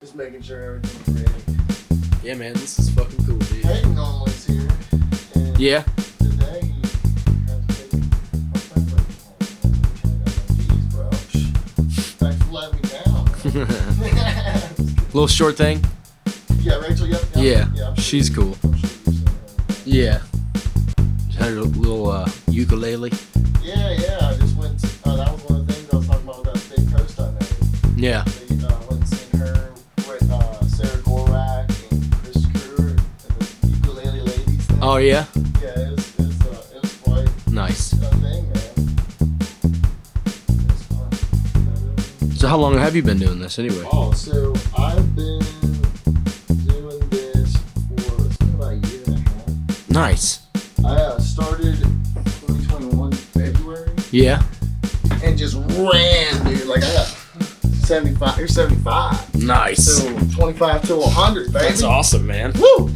Just making sure everything's ready. Yeah, man, this is fucking cool, dude. Hayden normally's here. And Yeah. today he has to take my friend home. Jeez, bro. Thanks for letting me down. Little short thing. Yeah, Rachel, yep. Yeah, I'm she's sure, cool. I'm sure you've seen her. Yeah. Just had a little ukulele. Yeah. I just went. That was one of the things I was talking about with that big post I made. Yeah. They went and seen her with Sarah Gorak and Chris Kruger and the ukulele ladies thing. Oh yeah. Yeah, it was quite Nice. a thing, man. It was fun. So how long have you been doing this anyway? Oh, so I've been doing this for it's been about a year and a half. Nice. I started 2021 February Yeah. and just ran, dude. Like I got 75. You're 75. Nice. So 25 to 100, baby. That's awesome, man. Woo!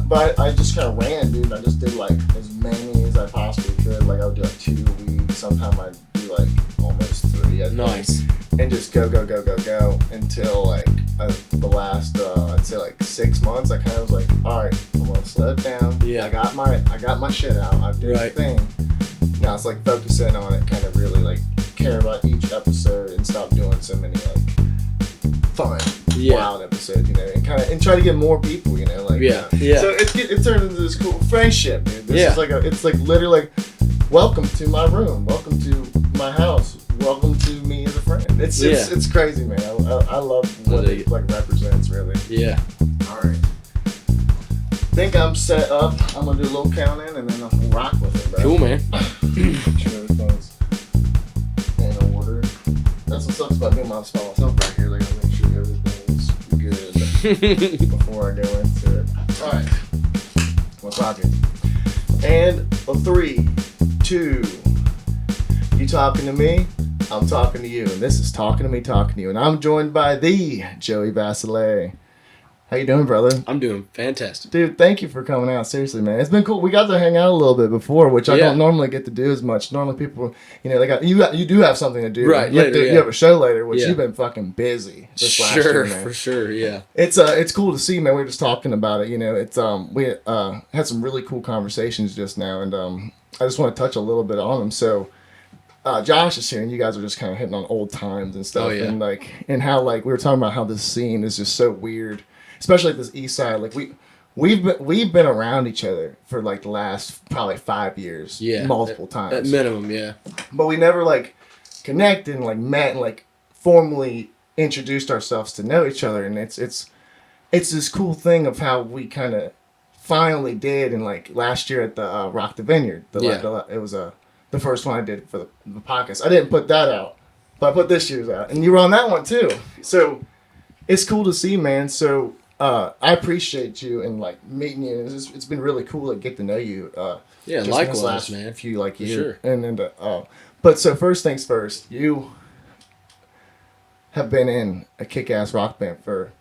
But I just kind of ran, dude. I just did like as many as I possibly could. Like I would do like 2 a week. Sometimes I'd do like almost 3. I think. Nice. And just go until like the last I'd say like 6 months. I kind of was like, all right, I'm gonna slow it down. Yeah. I got my shit out. I did Right. the thing. Now it's like focusing on it, kind of really like care about each episode and stop doing so many like fun, wild episodes, you know, and try to get more people, you know, like Yeah. So it turned into this cool friendship, dude. This Yeah. is it's like literally like, welcome to my room, welcome to my house, welcome to me as a friend. It's crazy, man. I love what it like represents, really. Yeah. All right. Think I'm set up. I'm gonna do a little count in and then I'll rock with it, bro. Cool, man. Make sure everything's in order. That's what sucks about being by myself right here. Like, I make sure everything's good before I go into it. All right. Let's rock it. And a 3, 2. You talking to me? I'm talking to you. And this is Talking to You. And I'm joined by the Joey Vasselet. How you doing, brother? I'm doing fantastic. Dude, thank you for coming out. Seriously, man. It's been cool. We got to hang out a little bit before, which I don't normally get to do as much. Normally people, you know, you do have something to do. Right, You have a show later, which you've been fucking busy this last year, man. For sure, yeah. It's cool to see, man. We were just talking about it, you know. It's we had some really cool conversations just now, and I just want to touch a little bit on them. So Josh is here, and you guys are just kind of hitting on old times and stuff, and how like we were talking about how this scene is just so weird. Especially like this east side, like we've been around each other for like the last probably 5 years, multiple times at minimum, yeah. But we never like connected and like met and like formally introduced ourselves to know each other, and it's this cool thing of how we kind of finally did, and like last year at the Rock the Vineyard, it was the first one I did for the podcast. I didn't put that out, but I put this year's out, and you were on that one too. So it's cool to see, man. So. I appreciate you and like meeting you. It's been really cool to get to know you. Yeah, just likewise, in this last man. few like years. Sure. And then, but so first things first, you have been in a kick-ass rock band for.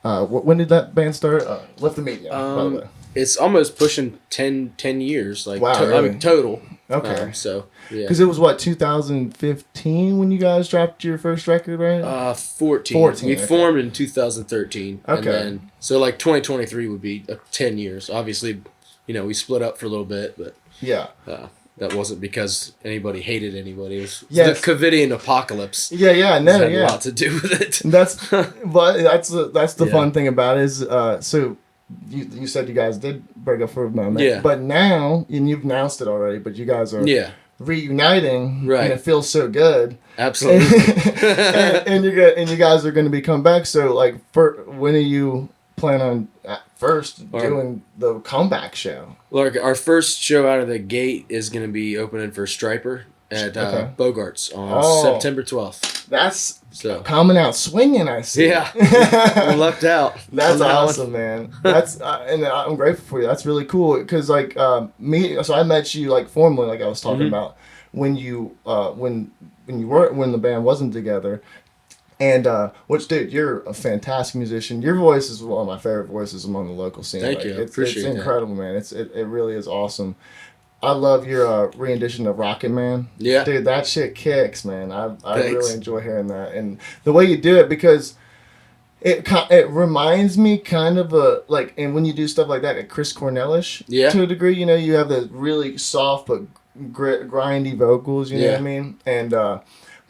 When did that band start? Left the Media. By the way. It's almost pushing 10 years, like wow, I mean, total. Okay. So yeah. Because it was what 2015 when you guys dropped your first record, right? 14. We formed in 2013. Okay. And then, so like 2023 would be 10 years. Obviously, you know, we split up for a little bit, but Yeah. That wasn't because anybody hated anybody. It was the Covidian apocalypse. Yeah, had a lot to do with it. That's the fun thing about it is so. You said you guys did break up for a moment. Yeah. But now, and you've announced it already, but you guys are reuniting. Right. And it feels so good. Absolutely. and you guys are going to be coming back. So, like, when are you plan on doing the comeback show? Like, our first show out of the gate is going to be opening for Striper at Bogart's on September 12th. That's coming out swinging, I see. Yeah. We lucked out. That's awesome, man. That's and I'm grateful for you. That's really cool because like so I met you like formally, like I was talking about when you when the band wasn't together. And which, dude, you're a fantastic musician. Your voice is one of my favorite voices among the local scene. Thank you. It's incredible, man. It really is awesome. I love your rendition of Rocket Man. Yeah. Dude, that shit kicks, man. I Thanks. really enjoy hearing that. And the way you do it, because it reminds me kind of like, and when you do stuff like that, at Chris Cornell-ish, to a degree, you know, you have the really soft but grindy vocals, you know what I mean? And,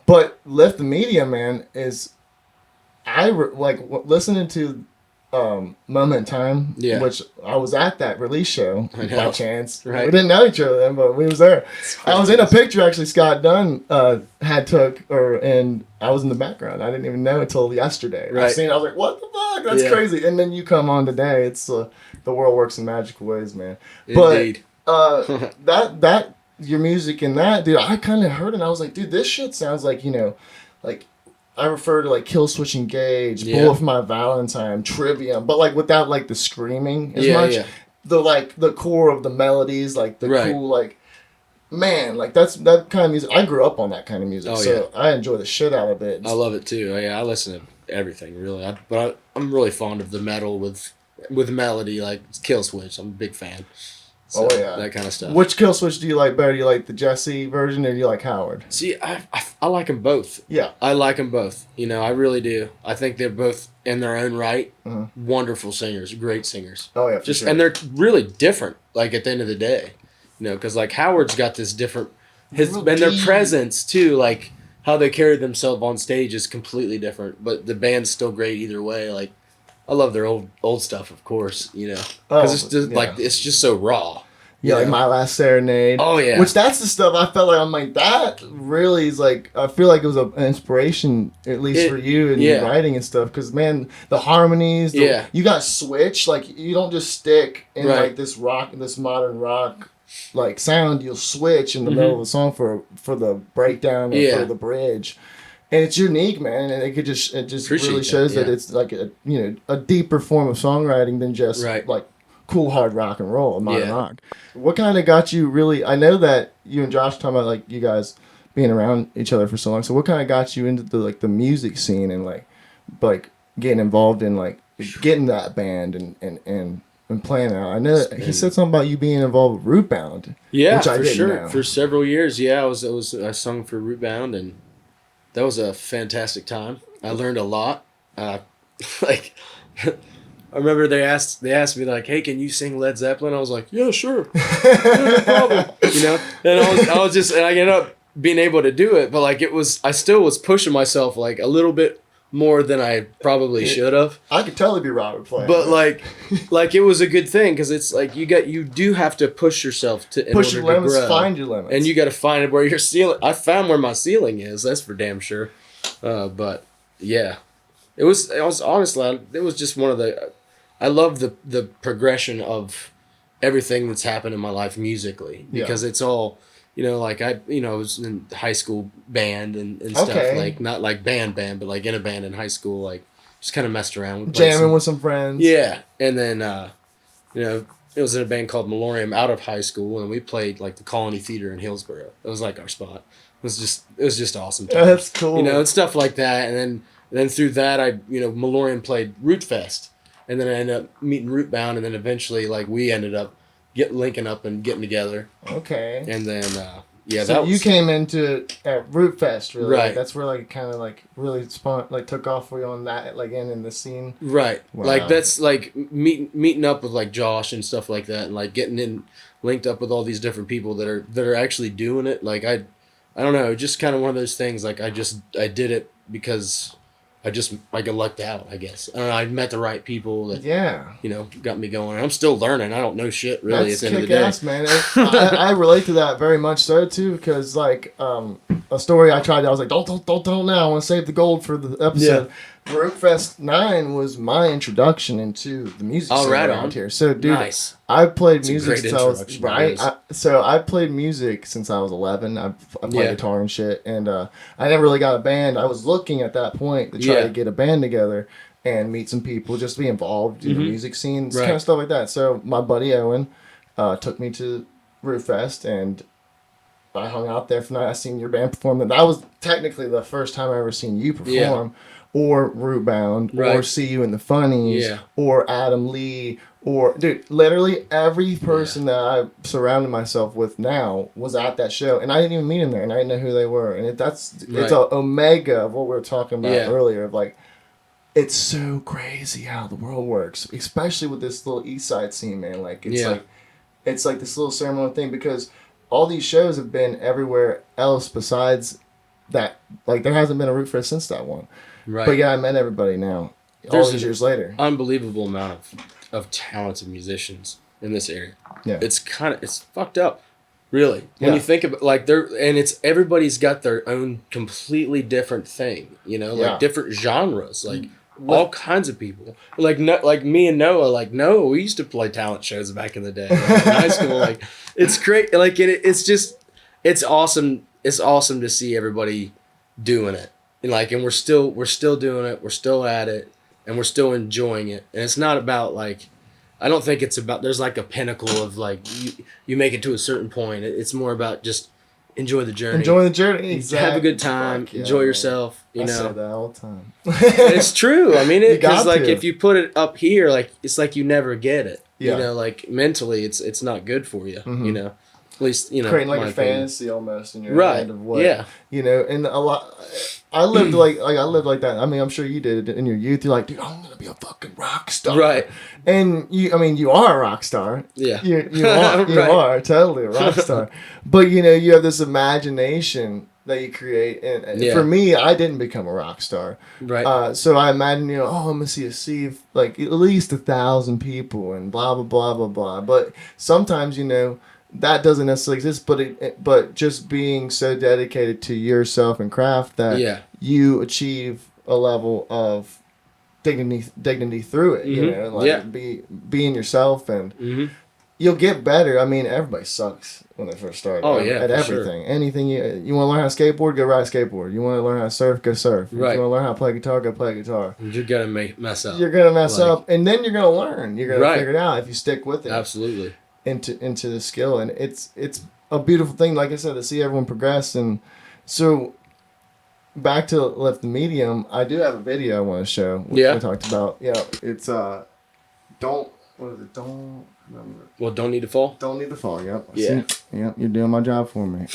but Lift the Media, man, is, listening to Moment in Time, which I was at that release show by chance. Right. We didn't know each other then, but we was there. I was in a picture actually Scott Dunn and I was in the background. I didn't even know until yesterday. Right. I was like, what the fuck? That's crazy. And then you come on today. It's the world works in magical ways, man. Indeed. But that your music and that, dude, I kind of heard it and I was like, dude, this shit sounds like, you know, like I refer to like Kill Switch Engage, Bullet for My Valentine, Trivium, but like without like the screaming as much. Yeah. The core of the melodies, like the cool, like, man, like that kind of music. I grew up on that kind of music, I enjoy the shit out of it. I love it too. Yeah, I listen to everything really. I'm really fond of the metal with melody, like Kill Switch. I'm a big fan. So, that kind of stuff. Which Kill Switch do you like better? Do you like the Jesse version or do you like Howard? See, I like them both. Yeah. I like them both. You know, I really do. I think they're both, in their own right, wonderful singers, great singers. Oh, yeah, for sure. And they're really different, like, at the end of the day. You know, because, like, Howard's got this different... and their presence, too, like, how they carry themselves on stage is completely different. But the band's still great either way, like... I love their old stuff, of course, you know, because it's just like it's just so raw. Yeah, like My Last Serenade. Oh yeah, which that's the stuff I felt like I'm like that really is like I feel like it was an inspiration at least for you and your writing and stuff because man the harmonies you got switch like you don't just stick in like this modern rock like sound you'll switch in the middle of the song for the breakdown or for the bridge. And it's unique, man, and it just really shows that it's like a deeper form of songwriting than just like cool hard rock and roll, modern rock. What kind of got you really? I know that you and Josh talking about like you guys being around each other for so long. So what kind of got you into the music scene and like getting involved in like getting that band and playing out? I know he said something about you being involved with Rootbound. Yeah, which for sure. Know. For several years, I sung for Rootbound and. That was a fantastic time. I learned a lot. Like, I remember they asked me like, "Hey, can you sing Led Zeppelin?" I was like, "Yeah, sure, no problem." You know, and I ended up being able to do it, but like I still was pushing myself like a little bit more than I probably should have. I could totally be Robert playing, but like it was a good thing because it's like you do have to push yourself to push your limits, find your limits, and you got to find where your ceiling. I found where my ceiling is. That's for damn sure. But yeah, it was honestly it was just one of the. I love the progression of everything that's happened in my life musically because it's all. You know, like I was in high school band and stuff, like not like band, but like in a band in high school, like just kind of messed around with jamming with some friends. Yeah, and then it was in a band called Millennium out of high school, and we played like the Colony Theater in Hillsborough. It was like our spot. It was just awesome. That's cool. You know, and stuff like that, and then through that, Millennium played Rootfest, and then I ended up meeting Rootbound, and then eventually like we ended up. Linking up and getting together. Okay. And then, so that you came into at Rootfest, really. Right. That's where, like, kind of, like, really took off for you on that, like, in the scene. Right. Wow. Like, that's, like, meeting up with, like, Josh and stuff like that and, like, getting linked up with all these different people that are actually doing it. Like, I don't know, just kind of one of those things, like, I did it because... I just lucked out, I guess. I met the right people that got me going. I'm still learning. I don't know shit really. That's at the end of the day. Ass, man. I relate to that very much so too, because like a story I tried. I was like, don't now. I want to save the gold for the episode. Yeah. Rootfest 9 was my introduction into the music scene around here. So, dude, nice. I played music since I was I played music since I was 11. I played guitar and shit, and I never really got a band. I was looking at that point to try to get a band together and meet some people, just to be involved in the music scene, kind of stuff like that. So, my buddy Owen took me to Rootfest, and I hung out there for the night. I seen your band perform, and that was technically the first time I ever seen you perform. or Rootbound, or See You in the Funnies, or Adam Lee, or dude, literally every person that I surrounded myself with now was at that show, and I didn't even meet them there, and I didn't know who they were, and it's a omega of what we were talking about earlier, of like, it's so crazy how the world works, especially with this little East Side scene, man. Like it's like this little ceremonial thing, because all these shows have been everywhere else besides that. Like, there hasn't been a Rootfest since that one. Right. But I met everybody now. All these years later. Unbelievable amount of talented musicians in this area. Yeah. It's fucked up. Really. When you think about, like, everybody's got their own completely different thing, like different genres, like all kinds of people. Like me and Noah, we used to play talent shows back in the day, in high school. Like, it's great. Like, it's awesome. It's awesome to see everybody doing it. And we're still doing it. We're still at it, and we're still enjoying it. And it's not about, like, I don't think it's about, there's like a pinnacle of, like, you make it to a certain point. It's more about just enjoy the journey. Enjoy the journey. Exactly. Have a good time. Enjoy yourself. I say that all the time. It's true. I mean, because like if you put it up here, like, it's like you never get it. Yeah. Like mentally, it's not good for you. Mm-hmm. At least creating like a fantasy almost in your mind of what and a lot. I lived like that. I mean, I'm sure you did it in your youth. You're like, dude, I'm gonna be a fucking rock star, right? And you are a rock star. Yeah, you are totally a rock star. But you have this imagination that you create, and for me, I didn't become a rock star, right? So I imagine, I'm gonna see a sea of like at least 1,000 people and blah blah blah blah blah. But sometimes that doesn't necessarily exist, but just being so dedicated to yourself and craft that you achieve a level of dignity through it. Being yourself, and you'll get better. I mean, everybody sucks when they first start. At everything. Sure. Anything you want to learn how to skateboard, go ride a skateboard. You want to learn how to surf, go surf. Right. If you want to learn how to play guitar, go play guitar. You're gonna mess up. You're gonna mess up, and then you're gonna learn. You're gonna figure it out if you stick with it. Absolutely. Into the skill, and it's a beautiful thing, like I said, to see everyone progress. And so back to Lift the Medium, I do have a video I want to show, which we talked about. It's don't need to fall. Don't need to fall. Yep. You're doing my job for me.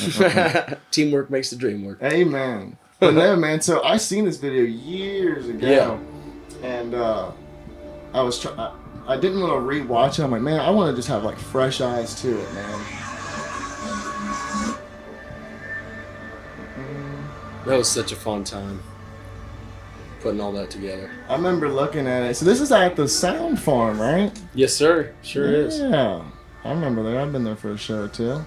Teamwork makes the dream work. Amen. But no, man, so I seen this video years ago, and I was trying. I didn't want to rewatch it. I'm like, man, I want to just have like fresh eyes to it, man. That was such a fun time putting all that together. I remember looking at it. So this is at the Sound Farm, right? Yes, sir. Sure is. Yeah, I remember there. I've been there for a show too.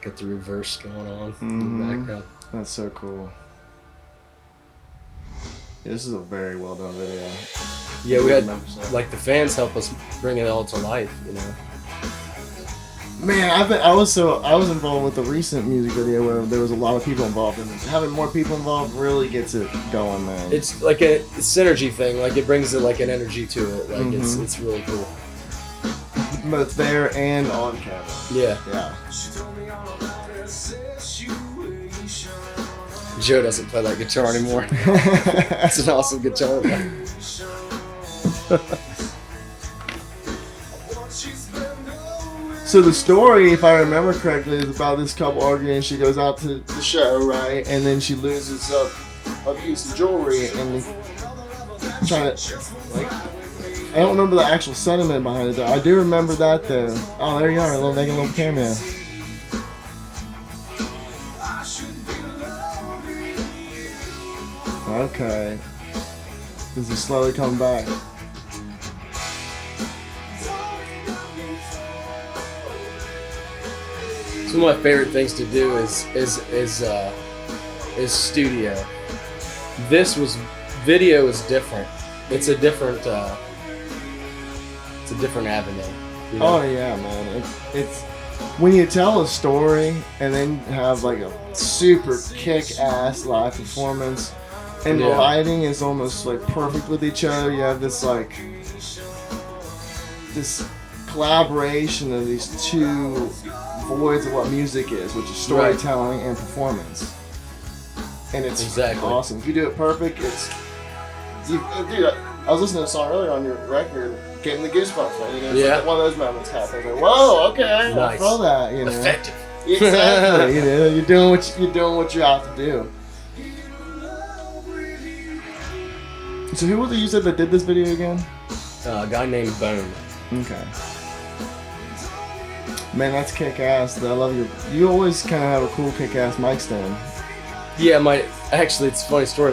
Got the reverse going on in the background. That's so cool. This is a very well done video. Yeah, we had like the fans help us bring it all to life, Man, I was involved with the recent music video where there was a lot of people involved, and having more people involved really gets it going, man. It's like a synergy thing. Like it brings it like an energy to it. Like it's really cool. Both there and on camera. Yeah. Joe doesn't play that guitar anymore. It's an awesome guitar. So the story, if I remember correctly, is about this couple arguing. She goes out to the show, right, and then she loses a piece of jewelry, and trying to like. I don't remember the actual sentiment behind it, though. I do remember that, though. Oh, there you are, making a little cameo. Okay. This is slowly coming back. Some of my favorite things to do is studio. Video is different. It's a different avenue. Oh yeah, man. It's when you tell a story and then have like a super kick-ass live performance. And the lighting is almost like perfect with each other. You have this collaboration of these two voids of what music is, which is storytelling and performance. And it's awesome. If you do it perfect, dude, I was listening to a song earlier on your record, getting the goosebumps, man. You know, it's like one of those moments happens. Like, whoa, okay, nice. I feel that, you know. Effective. Exactly. You know, you're doing what you have to do. So who was it you said that did this video again? A guy named Bone. Okay. Man, that's kick-ass. I love you always kind of have a cool kick-ass mic stand. Yeah, actually, it's a funny story.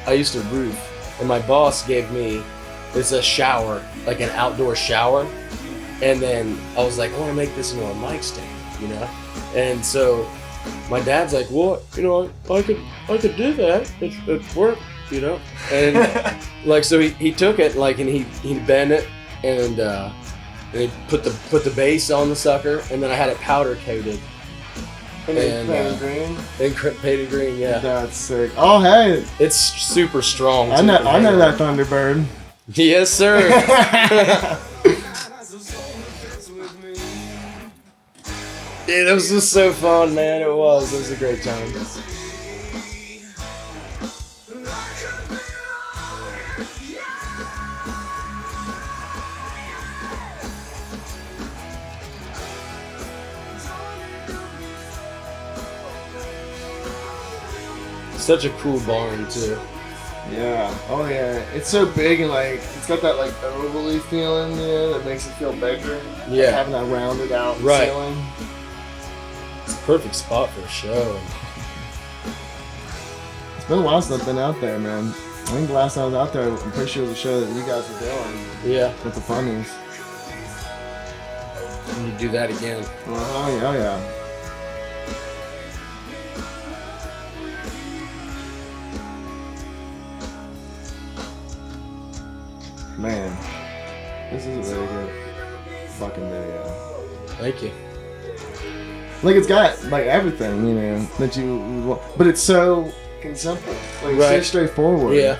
I used to roof, and my boss gave me a shower, like an outdoor shower, and then I was like, I want to make this into a mic stand, you know? And so my dad's like, well, you know, I could do that. It worked, you know? And like, so he took it, like, and he bent it, and he put the base on the sucker, and then I had it powder coated. And painted green? And painted green, yeah. That's sick. Oh, hey. It's super strong. I know that Thunderbird. Yes, sir. Dude, it was just so fun, man. It was a great time. Such a cool barn too. Yeah. Oh yeah. It's so big and like it's got that like ovally feeling, you know, that makes it feel bigger. Yeah. Like having that rounded out ceiling. It's a perfect spot for a show. It's been a while since I've been out there, man. I think the last time I was out there, I'm pretty sure it was a show that you guys were doing. Yeah. With the funnies. And you do that again. Oh yeah. Man, this is a really good fucking video. Thank you. Like it's got like everything, you know, that you want, but it's so simple, like it's so straightforward. Yeah.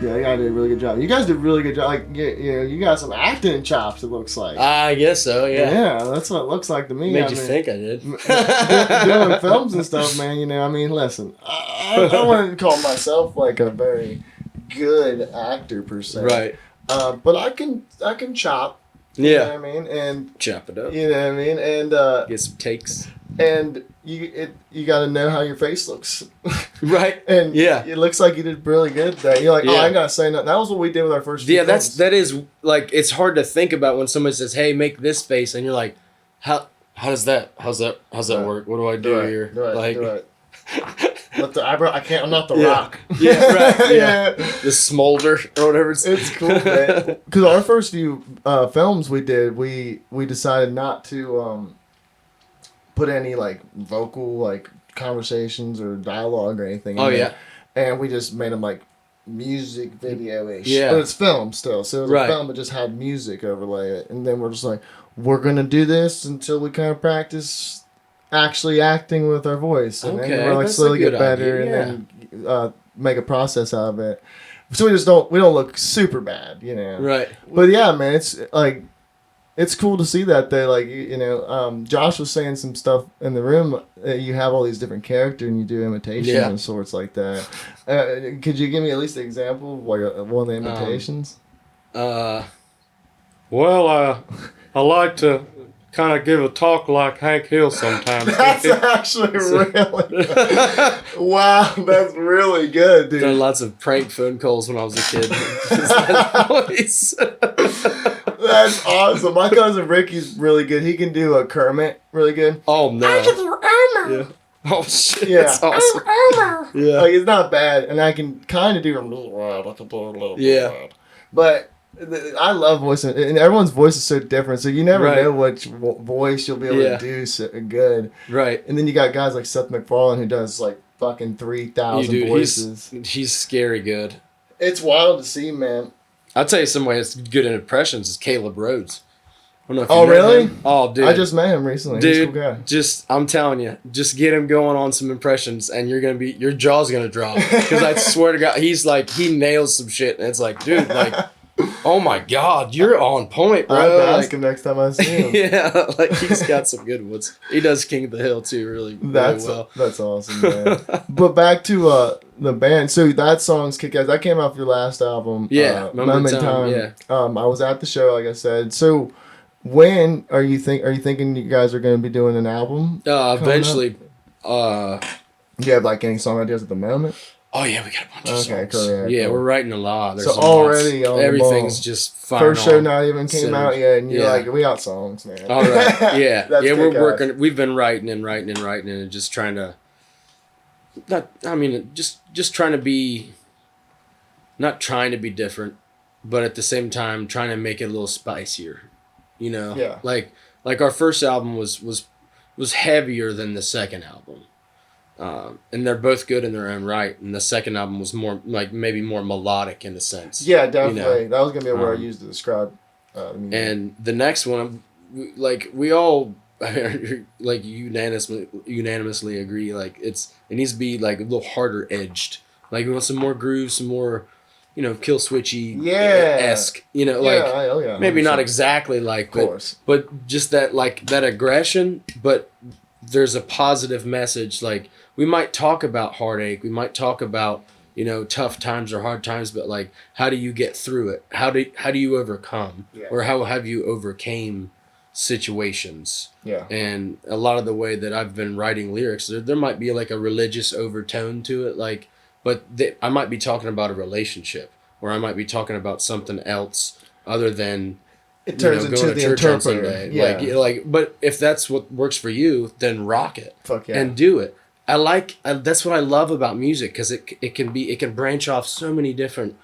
Yeah, you guys did a really good job. You guys did a really good job. Like, you got some acting chops. It looks like. I guess so. Yeah. Yeah, that's what it looks like to me. Made you think I did. Doing films and stuff, man. You know, I mean, listen, I wouldn't call myself like a very good actor per se. Right. But I can chop. You know what I mean? And chop it up. You know what I mean? And get some takes. And you got to know how your face looks. Right. And it looks like you did really good there. You're like, oh, I gotta say nothing. That was what we did with our first few films. that is like, it's hard to think about when somebody says, hey, make this face, and you're like, how's that work? What do I do here? Right. Let the eyebrow. I can't. I'm not the Rock. Yeah, right. Yeah. The smolder or whatever. It's cool, man. Because our first few films we did, we decided not to put any like vocal like conversations or dialogue or anything. Oh yeah. And we just made them like music video-ish. Yeah. But it's film still, so it was a film that just had music overlay it. And then we're just like, we're gonna do this until we kind of practice actually acting with our voice, and then we're like slowly get better, and then make a process out of it. So we don't look super bad, you know. Right. But yeah, man, it's like. It's cool to see that they like, you know, Josh was saying some stuff in the room. You have all these different characters and you do imitations and sorts like that. Could you give me at least an example of like one of the imitations? Well, I like to kind of give a talk like Hank Hill sometimes. That's actually really good. Wow, that's really good, dude. Done lots of prank phone calls when I was a kid. That's awesome. My cousin Ricky's really good. He can do a Kermit really good. Oh no. I can do Elmo. Yeah. Oh shit. Yeah. That's awesome. Elmo. Yeah. Like it's not bad, and I can kind of do yeah. But I love voices, and everyone's voice is so different, so you never know which voice you'll be able to do so good. Right. And then you got guys like Seth MacFarlane who does like fucking 3,000 voices. He's scary good. It's wild to see, man. I'll tell you somebody that's good at impressions is Caleb Rhodes. I don't know if you know really? Him. Oh, dude. I just met him recently. Dude, he's a cool guy. I'm telling you, just get him going on some impressions, and your jaw's gonna drop. Because I swear to God, he nails some shit, and it's like, dude, like, Oh my God, you're on point, bro. I have to ask him next time I see him. Yeah, like he's got some good ones. He does King of the Hill too, really well. That's awesome, man. But back to the band. So that song's kick-ass. That came off your last album. Yeah, Moment in Time. Yeah. I was at the show, like I said. So when are you thinking you guys are going to be doing an album? Eventually. Do you have like any song ideas at the moment? Oh yeah, we got a bunch of songs. Cool, yeah, we're writing a lot. There's already on everything's just fine. First show not even came out yet, and you're like, we got songs, man. All right, yeah, we're working. We've been writing and just trying to. Just trying to be. Not trying to be different, but at the same time trying to make it a little spicier, you know. Yeah. Like our first album was heavier than the second album. And they're both good in their own right. And the second album was more like maybe more melodic in a sense. Yeah, definitely. You know? That was gonna be a word I used to describe. And the next one, we all like unanimously agree. Like it needs to be like a little harder edged. Like we want some more grooves, some more, kill switchy esque. Maybe not exactly like, but just that like that aggression, but there's a positive message. Like we might talk about heartache, we might talk about tough times or hard times, but like how do you get through it? How do you overcome, or how have you overcame situations? Yeah. And a lot of the way that I've been writing lyrics, there might be like a religious overtone to it, like, but I might be talking about a relationship, or I might be talking about something else other than. It turns into the interpreter. Yeah. But if that's what works for you, then rock it. Fuck yeah. And do it. That's what I love about music, because it can branch off so many different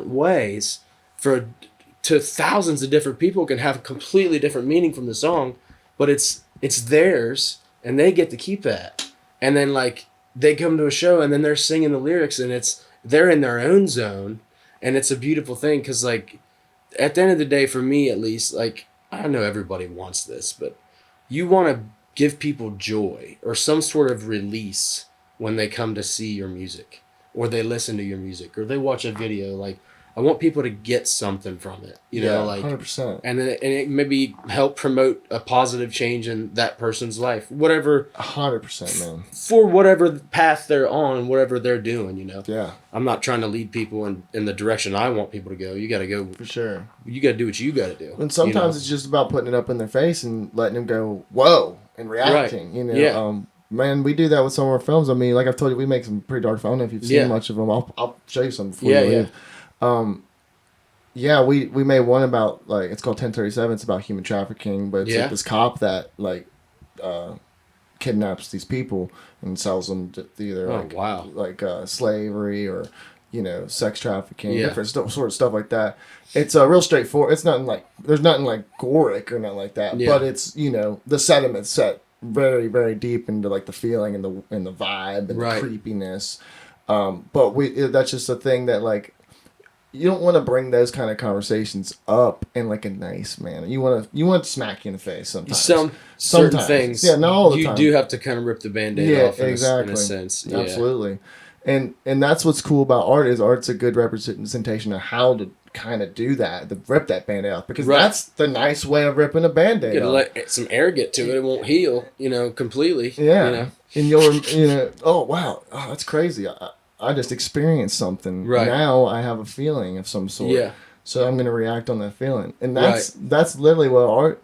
ways to thousands of different people, can have a completely different meaning from the song, but it's theirs and they get to keep that. And then like they come to a show and then they're singing the lyrics and they're in their own zone, and it's a beautiful thing, because like at the end of the day, for me at least, like I know everybody wants this, but you want to give people joy or some sort of release when they come to see your music, or they listen to your music, or they watch a video. Like I want people to get something from it, like 100%. And it maybe help promote a positive change in that person's life, whatever. 100%, man. For whatever path they're on, whatever they're doing, Yeah. I'm not trying to lead people in the direction I want people to go. You got to go. For sure. You got to do what you got to do. And sometimes it's just about putting it up in their face and letting them go, whoa, and reacting, Right. Yeah. Man, we do that with some of our films. I mean, like I've told you, we make some pretty dark films. If you've seen much of them, I'll show you some before you leave. We made one about, like, it's called 1037. It's about human trafficking, but it's like this cop that like kidnaps these people and sells them to either slavery or sex trafficking, different sort of stuff like that. It's real straightforward. It's nothing like, there's nothing like goric or nothing like that, but it's the sentiment's set very, very deep into like the feeling and the vibe and the creepiness. But that's just a thing that like, you don't want to bring those kind of conversations up in like a nice manner. You want to smack you in the face sometimes. Certain things, not all the time. You do have to kind of rip the Band-Aid off in a sense. Yeah. Absolutely. And that's what's cool about art, is art's a good representation of how to kind of do that, to rip that Band-Aid off, because that's the nice way of ripping a Band-Aid off. Let some air get to it. It won't heal, completely. Yeah. And you'll, oh, wow. Oh, that's crazy. I just experienced something. Right. Now I have a feeling of some sort. Yeah. So I'm going to react on that feeling. And that's literally what art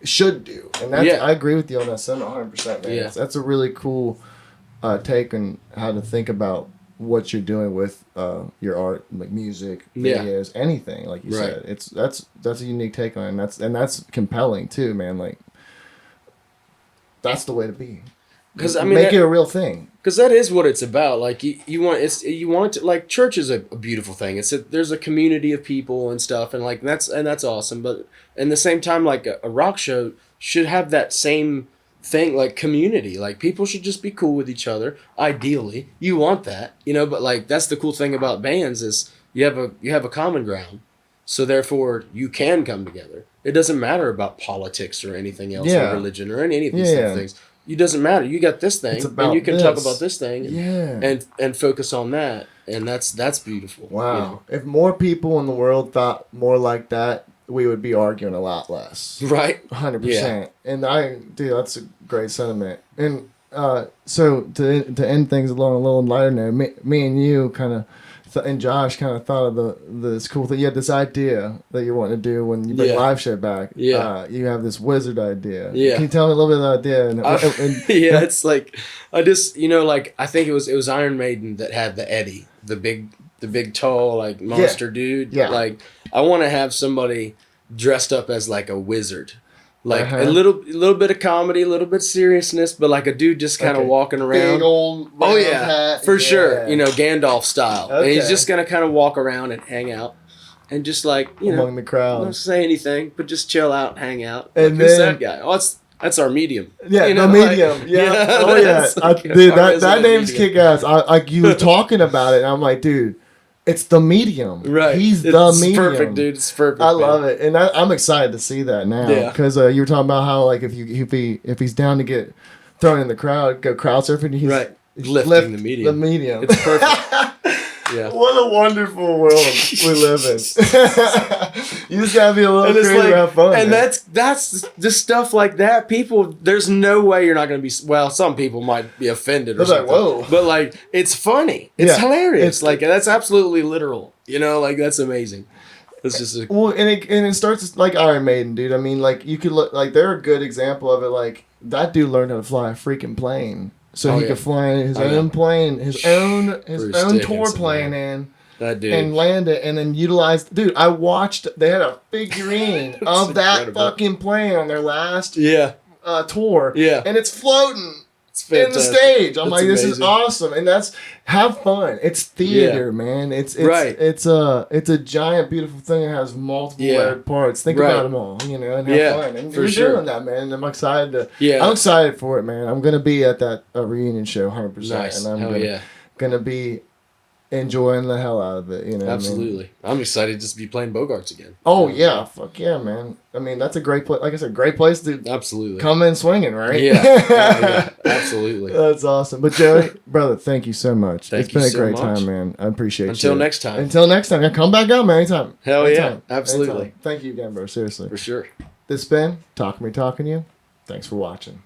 should do. And that's, I agree with you on that 100%, man. Yeah. That's a really cool take on how to think about what you're doing with your art, like music, videos, anything, like you said. That's a unique take on it, and that's compelling too, man. Like that's the way to be. Because make it a real thing. Because that is what it's about. Like you want it to, like, church is a beautiful thing. There's a community of people and stuff, and like that's awesome. But at the same time, like a rock show should have that same thing, like community. Like people should just be cool with each other. Ideally, you want that, But like that's the cool thing about bands, is you have a common ground, so therefore you can come together. It doesn't matter about politics or anything else, or religion or any of these things. it doesn't matter. You got this thing, and you can talk about this thing, and focus on that, and that's beautiful. Wow! You know? If more people in the world thought more like that, we would be arguing a lot less. Right? 100%. And that's a great sentiment. And so to end things along a little lighter note, me and you kind of. And Josh kind of thought of this cool thing. You had this idea that you want to do when you bring live show back. Yeah. You have this wizard idea. Yeah. Can you tell me a little bit of that idea? Yeah, it's like I just I think it was Iron Maiden that had the Eddie, the big tall like monster dude. Yeah. Like I want to have somebody dressed up as like a wizard. Like a little bit of comedy, a little bit of seriousness, but like a dude just kind of walking around. Big old hat. For sure. Gandalf style. Okay. And he's just gonna kind of walk around and hang out, and just like among the crowd, don't say anything, but just chill out, hang out. And who's that guy? Oh, that's our medium. Yeah, the medium. Dude, that name's kick ass. You were talking about it, and I'm like, dude. It's the medium. Right. He's the medium. It's perfect, dude. It's perfect. I love it. And I'm excited to see that now. Yeah. Because you were talking about how, like, if he's down to get thrown in the crowd, go crowd surfing, he's lifting the medium. The medium. It's perfect. Yeah. What a wonderful world we live in. You just gotta be a little crazy to have fun. And that's the stuff like that. People, there's no way you're not gonna be. Well, some people might be offended or something. Like, whoa. But like, it's funny. It's hilarious. Like that's absolutely literal. Like that's amazing. It's just and it starts like Iron Maiden, dude. I mean, like you could look like they're a good example of it. Like that dude learned how to fly a freaking plane. So he could fly his own plane, his own tour plane in, and land it, and then utilize. Dude, I watched. They had a figurine of that fucking plane on their last tour. Yeah, and it's floating in the stage. I'm like, this is awesome, and that's have fun. It's theater, man. It's a giant, beautiful thing that has multiple layered parts. Think about them all, and have fun. And you're doing that, man. And I'm excited I'm excited for it, man. I'm gonna be at that reunion show, 100%, nice. and I'm gonna be enjoying the hell out of it. Absolutely. I'm excited to just be playing Bogarts again. Oh yeah, fuck yeah, man. I mean, that's a great place. Like I said, great place to come in swinging, right? Yeah, absolutely. That's awesome. But Joey, brother, thank you so much. It's been a great time, man. I appreciate you. Until next time. Yeah, come back out, man. Anytime. Hell yeah, absolutely. Anytime. Thank you again, bro. Seriously. For sure. This has been Talk Me Talking You. Thanks for watching.